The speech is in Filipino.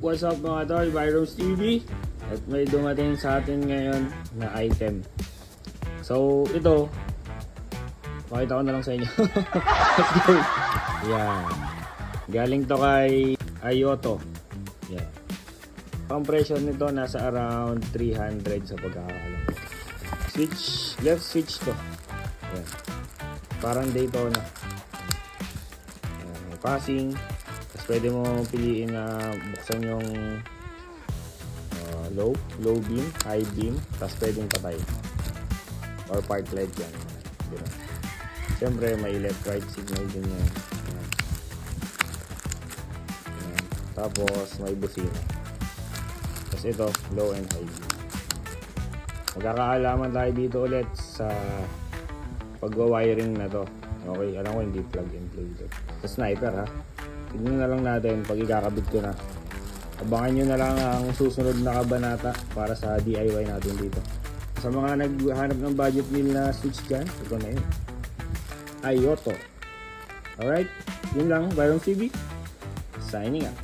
What's up mga tol, Byron's TV. At may dumating sa atin ngayon na item. So ito, pakita ko na lang sa inyo. Let's go. Yan. Galing to kay Ayoto. Yan. Ang presyo nito nasa around 300 sa pagkakaalam ko. Switch, left switch to. Yan. Parang Daytona. Yan. May passing. Tapos pwede mo piliin na buksan yung low beam, high beam, tapos pwedeng patay or park light yan. Diba? Siyempre may left right signal din yan. Ayan. Ayan. Tapos may busina. Tapos ito low and high beam. Magkakaalaman tayo dito ulit sa pagwa-wiring na to. Okay, alam ko hindi plug and play ito. Sa sniper ha. Tignan na lang natin pag ikakabit ko na. Abangan nyo na lang ang susunod na kabanata para sa DIY natin dito. Sa mga naghahanap ng budget meal na switch dyan, ito na yun. Ayoto. Alright, yun lang. Byron TV, signing out.